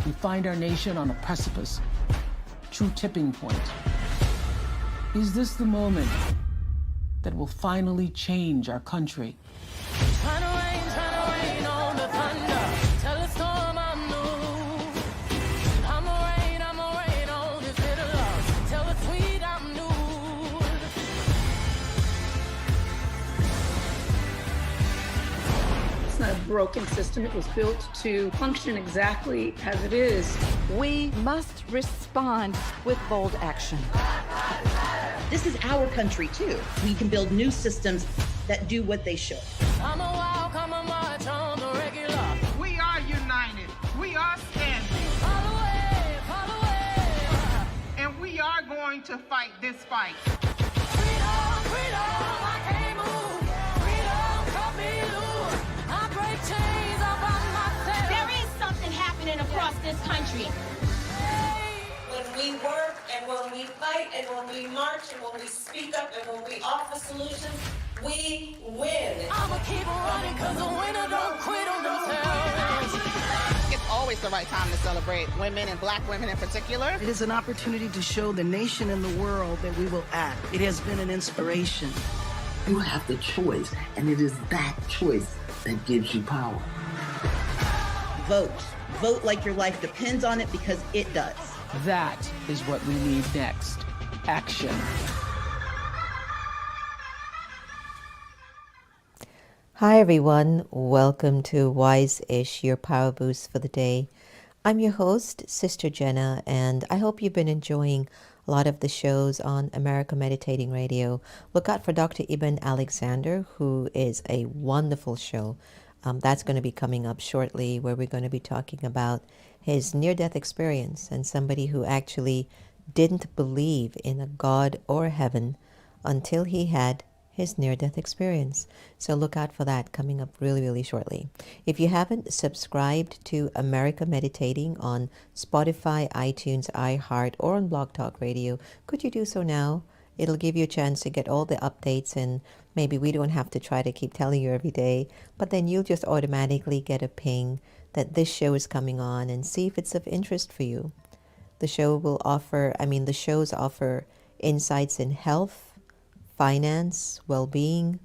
we find our nation on a precipice, true tipping point. Is this the moment that will finally change our country? Trying to rain on the thunder. Tell the storm I'm new. I'ma rain on this bitter love. Tell the tweet I'm new. It's not a broken system. It was built to function exactly as it is. We must respond with bold action. This is our country, too. We can build new systems that do what they should. I'm a walk, I'm a march on the regular. We are united. We are standing. All the way, all the way. And we are going to fight this fight. Freedom, freedom, I can't move. Freedom, cut me loose. I break chains all by myself. There is something happening across this country. When we work and when we fight and when we march and when we speak up and when we offer solutions, we win. I'ma keep running cause the winner don't quit on themselves. It's always the right time to celebrate women and black women in particular. It is an opportunity to show the nation and the world that we will act. It has been an inspiration. You have the choice, and it is that choice that gives you power. Vote. Vote like your life depends on it, because it does. That is what we need next. Action. Hi everyone, welcome to Wise-ish, your power boost for the day. I'm your host, Sister Jenna, and I hope you've been enjoying a lot of the shows on America Meditating Radio. Look out for Dr. Ibn Alexander, who is a wonderful show. That's going to be coming up shortly, where we're going to be talking about his near-death experience and somebody who actually didn't believe in a God or heaven until he had his near-death experience. So look out for that coming up really, really shortly. If you haven't subscribed to America Meditating on Spotify, iTunes, iHeart, or on Blog Talk Radio, could you do so now? It'll give you a chance to get all the updates, and maybe we don't have to try to keep telling you every day, but then you'll just automatically get a ping that this show is coming on and see if it's of interest for you. The shows offer insights in health, finance, well-being,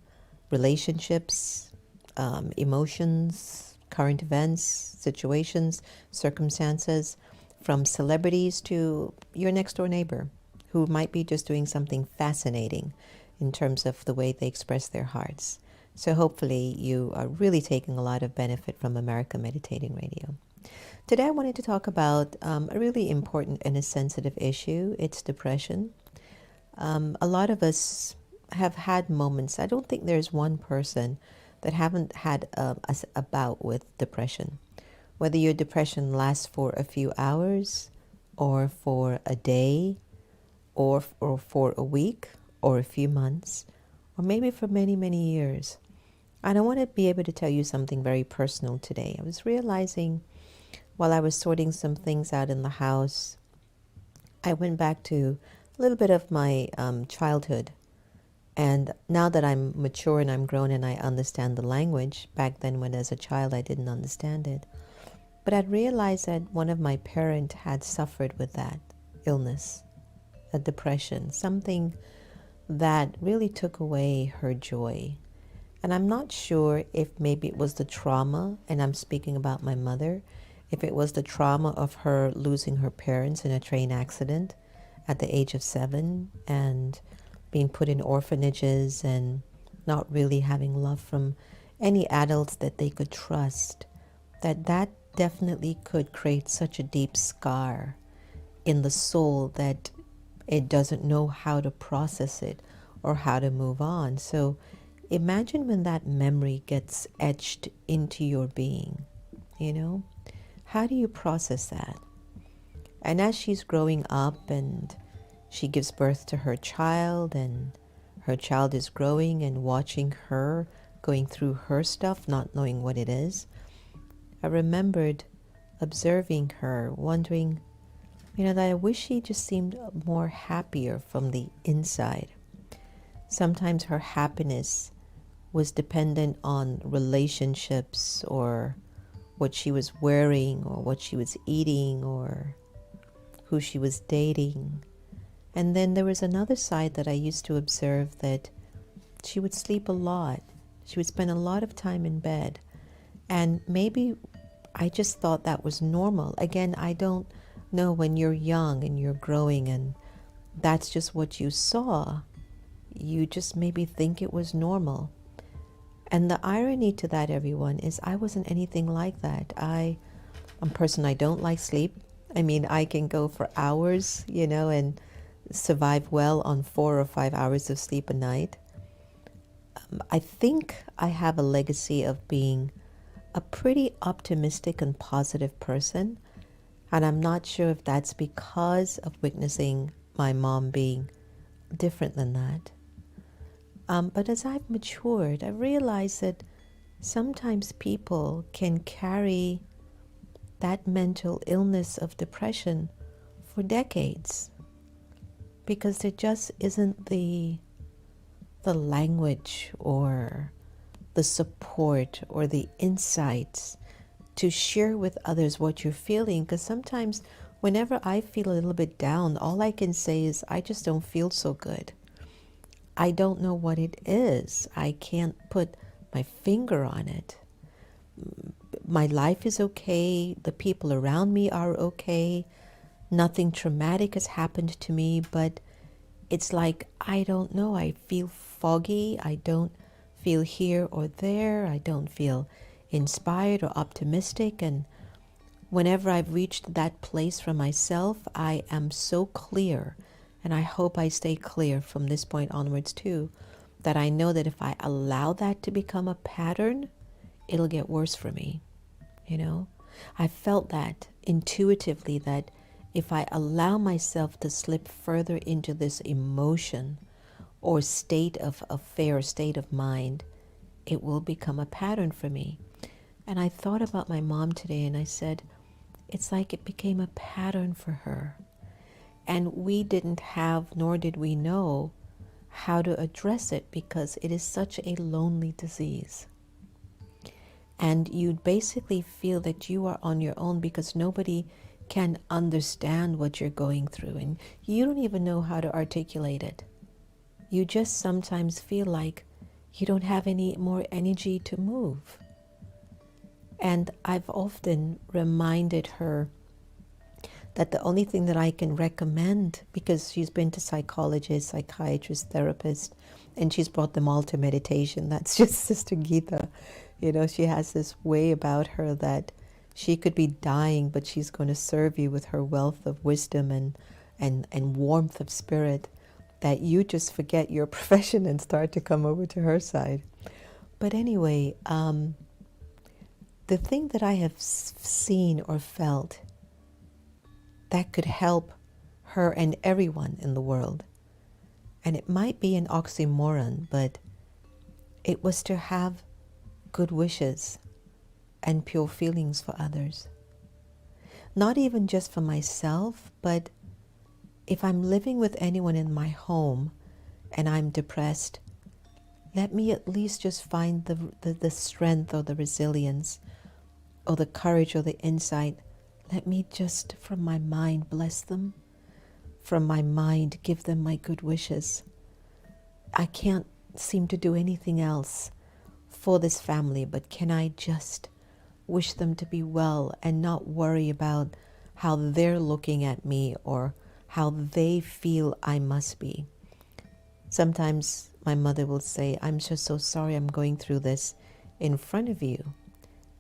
relationships, emotions, current events, situations, circumstances, from celebrities to your next door neighbor who might be just doing something fascinating in terms of the way they express their hearts. So hopefully you are really taking a lot of benefit from America Meditating Radio. Today I wanted to talk about a really important and a sensitive issue. It's depression. A lot of us have had moments. I don't think there's one person that haven't had a bout with depression. Whether your depression lasts for a few hours or for a day or for a week or a few months or maybe for many, many years. And I want to be able to tell you something very personal today. I was realizing while I was sorting some things out in the house, I went back to a little bit of my childhood. And now that I'm mature and I'm grown and I understand the language, back then when as a child I didn't understand it. But I'd realized that one of my parents had suffered with that illness, a depression, something that really took away her joy. And I'm not sure if maybe it was the trauma, and I'm speaking about my mother, if it was the trauma of her losing her parents in a train accident at the age of 7 and being put in orphanages and not really having love from any adults that they could trust, that definitely could create such a deep scar in the soul that it doesn't know how to process it or how to move on. So imagine when that memory gets etched into your being, how do you process that? And as she's growing up and she gives birth to her child, and her child is growing and watching her going through her stuff, not knowing what it is, I remembered observing her, wondering, that I wish she just seemed more happier from the inside. Sometimes her happiness was dependent on relationships or what she was wearing or what she was eating or who she was dating. And then there was another side that I used to observe, that she would sleep a lot. She would spend a lot of time in bed. And maybe I just thought that was normal. Again, I don't know, when you're young and you're growing and that's just what you saw, you just maybe think it was normal. And the irony to that, everyone, is I wasn't anything like that. I'm a person, I don't like sleep. I mean, I can go for hours, and survive well on 4 or 5 hours of sleep a night. I think I have a legacy of being a pretty optimistic and positive person. And I'm not sure if that's because of witnessing my mom being different than that. But as I've matured, I realized that sometimes people can carry that mental illness of depression for decades because there just isn't the language or the support or the insights to share with others what you're feeling. Because sometimes whenever I feel a little bit down, all I can say is, I just don't feel so good. I don't know what it is. I can't put my finger on it. My life is okay. The people around me are okay. Nothing traumatic has happened to me, but it's like, I don't know. I feel foggy. I don't feel here or there. I don't feel inspired or optimistic. And whenever I've reached that place for myself, I am so clear, and I hope I stay clear from this point onwards too, that I know that if I allow that to become a pattern, it'll get worse for me. I felt that intuitively, that if I allow myself to slip further into this emotion or state of affair, state of mind, it will become a pattern for me. And I thought about my mom today, and I said, it's like it became a pattern for her. And we didn't have, nor did we know, how to address it, because it is such a lonely disease. And you basically feel that you are on your own because nobody can understand what you're going through, and you don't even know how to articulate it. You just sometimes feel like you don't have any more energy to move. And I've often reminded her that the only thing that I can recommend, because she's been to psychologists, psychiatrists, therapists, and she's brought them all to meditation. That's just Sister Geeta. She has this way about her that she could be dying, but she's going to serve you with her wealth of wisdom and warmth of spirit, that you just forget your profession and start to come over to her side. But anyway, the thing that I have seen or felt that could help her and everyone in the world, and it might be an oxymoron, but it was to have good wishes and pure feelings for others. Not even just for myself, but if I'm living with anyone in my home and I'm depressed, let me at least just find the strength or the resilience or the courage or the insight. Let me just, from my mind, bless them. From my mind, give them my good wishes. I can't seem to do anything else for this family, but can I just wish them to be well and not worry about how they're looking at me or how they feel I must be. Sometimes my mother will say, I'm just so sorry I'm going through this in front of you.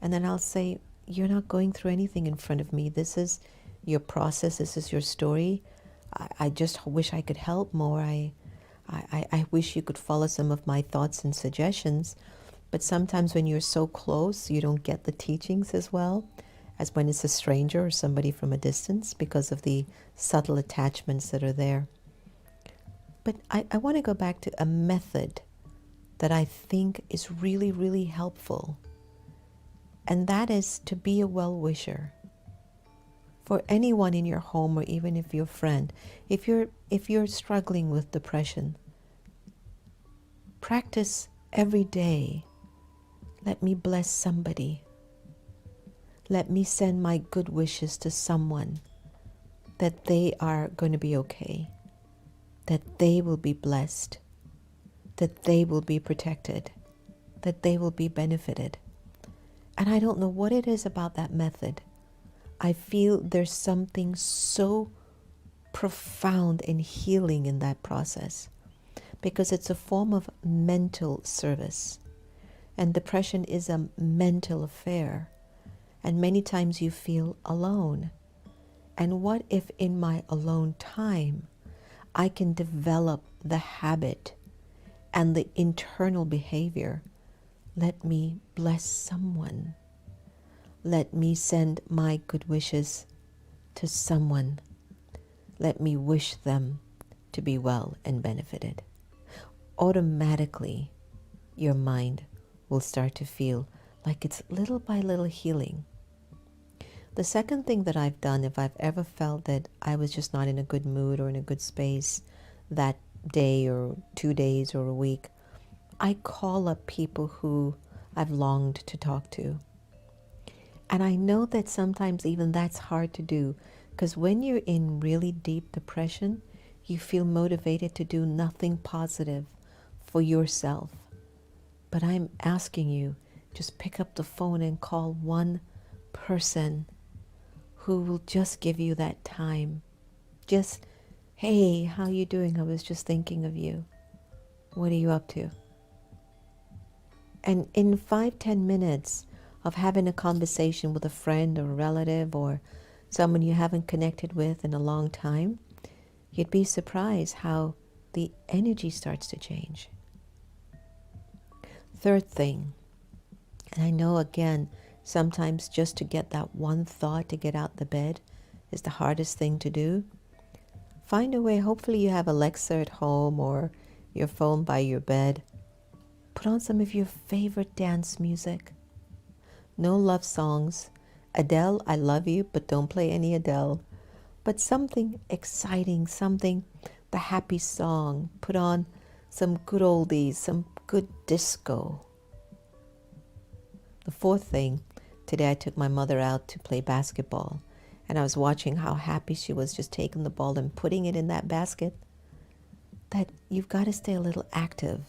And then I'll say, you're not going through anything in front of me. This is your process. This is your story. I just wish I could help more. I wish you could follow some of my thoughts and suggestions. But sometimes when you're so close, you don't get the teachings as well as when it's a stranger or somebody from a distance, because of the subtle attachments that are there. But I want to go back to a method that I think is really, really helpful. And that is to be a well-wisher for anyone in your home, or even if you're a friend. If you're struggling with depression, practice every day. Let me bless somebody. let me send my good wishes to someone that they are going to be okay, that they will be blessed, that they will be protected, that they will be benefited. And I don't know what it is about that method. I feel there's something so profound and healing in that process, because it's a form of mental service. And depression is a mental affair. And many times you feel alone. And what if in my alone time, I can develop the habit and the internal behavior? Let me bless someone. Let me send my good wishes to someone. Let me wish them to be well and benefited. Automatically, your mind will start to feel like it's little by little healing. The second thing that I've done, if I've ever felt that I was just not in a good mood or in a good space that day or 2 days or a week, I call up people who I've longed to talk to. And I know that sometimes even that's hard to do, because when you're in really deep depression, you feel motivated to do nothing positive for yourself. But I'm asking you, just pick up the phone and call one person who will just give you that time. Just, hey, how you doing? I was just thinking of you. What are you up to? And in 5-10 minutes of having a conversation with a friend or a relative or someone you haven't connected with in a long time, you'd be surprised how the energy starts to change. Third thing, and I know again, sometimes just to get that one thought to get out the bed is the hardest thing to do. Find a way, hopefully you have Alexa at home or your phone by your bed. Put on some of your favorite dance music. No love songs. Adele, I love you, but don't play any Adele. But something exciting, something, the happy song. Put on some good oldies, some good disco. The fourth thing, today I took my mother out to play basketball, and I was watching how happy she was just taking the ball and putting it in that basket. That you've got to stay a little active.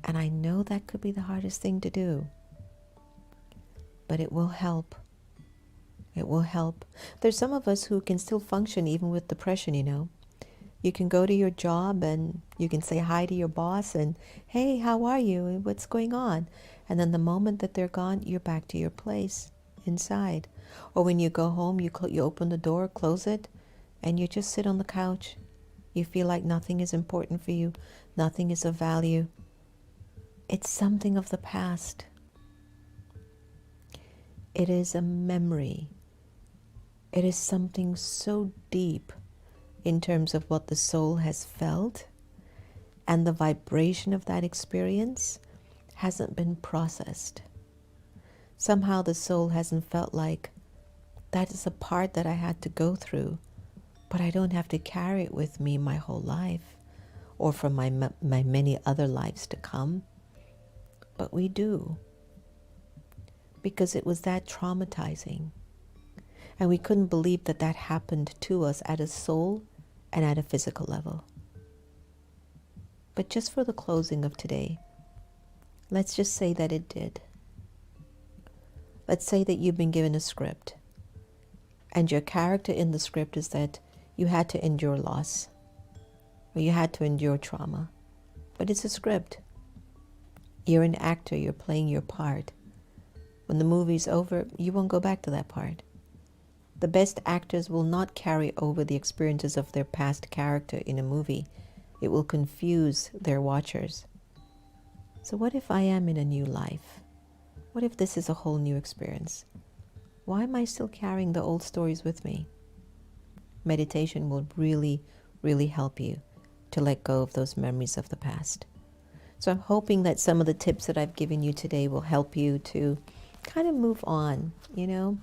And I know that could be the hardest thing to do. But it will help. It will help. There's some of us who can still function even with depression, you know. You can go to your job and you can say hi to your boss and, hey, how are you? What's going on? And then the moment that they're gone, you're back to your place inside. Or when you go home, you open the door, close it, and you just sit on the couch. You feel like nothing is important for you. Nothing is of value. It's something of the past. It is a memory. It is something so deep in terms of what the soul has felt, and the vibration of that experience hasn't been processed. Somehow the soul hasn't felt like that is a part that I had to go through, but I don't have to carry it with me my whole life or for my many other lives to come. But we do, because it was that traumatizing. And we couldn't believe that that happened to us at a soul and at a physical level. But just for the closing of today, let's just say that it did. Let's say that you've been given a script, and your character in the script is that you had to endure loss, or you had to endure trauma. But it's a script. You're an actor, you're playing your part. When the movie's over, you won't go back to that part. The best actors will not carry over the experiences of their past character in a movie. It will confuse their watchers. So what if I am in a new life? What if this is a whole new experience? Why am I still carrying the old stories with me? Meditation will really, really help you to let go of those memories of the past. So I'm hoping that some of the tips that I've given you today will help you to kind of move on, you know.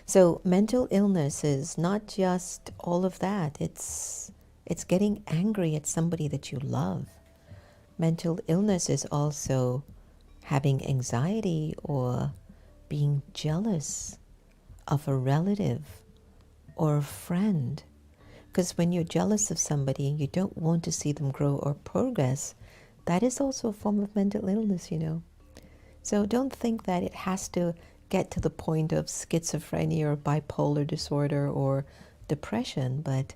So mental illness is not just all of that. It's getting angry at somebody that you love. Mental illness is also having anxiety or being jealous of a relative or a friend. Because when you're jealous of somebody and you don't want to see them grow or progress, that is also a form of mental illness, you know. So don't think that it has to get to the point of schizophrenia or bipolar disorder or depression, but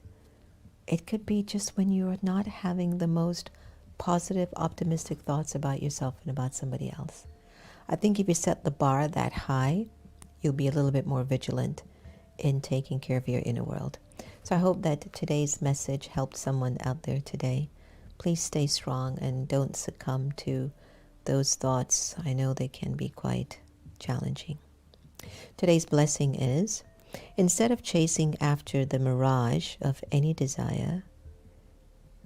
it could be just when you're not having the most positive, optimistic thoughts about yourself and about somebody else. I think if you set the bar that high, you'll be a little bit more vigilant in taking care of your inner world. So I hope that today's message helped someone out there today. Please stay strong and don't succumb to those thoughts. I know they can be quite challenging. Today's blessing is, instead of chasing after the mirage of any desire,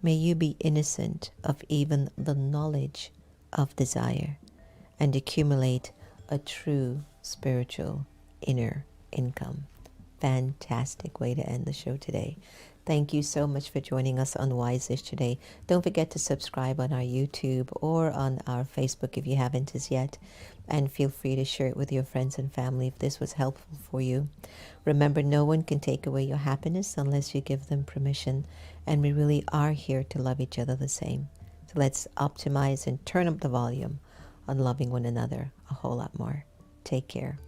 may you be innocent of even the knowledge of desire and accumulate a true spiritual inner income. Fantastic way to end the show today. Thank you so much for joining us on Wise-ish today. Don't forget to subscribe on our YouTube or on our Facebook if you haven't as yet. And feel free to share it with your friends and family if this was helpful for you. Remember, no one can take away your happiness unless you give them permission. And we really are here to love each other the same. So let's optimize and turn up the volume on loving one another a whole lot more. Take care.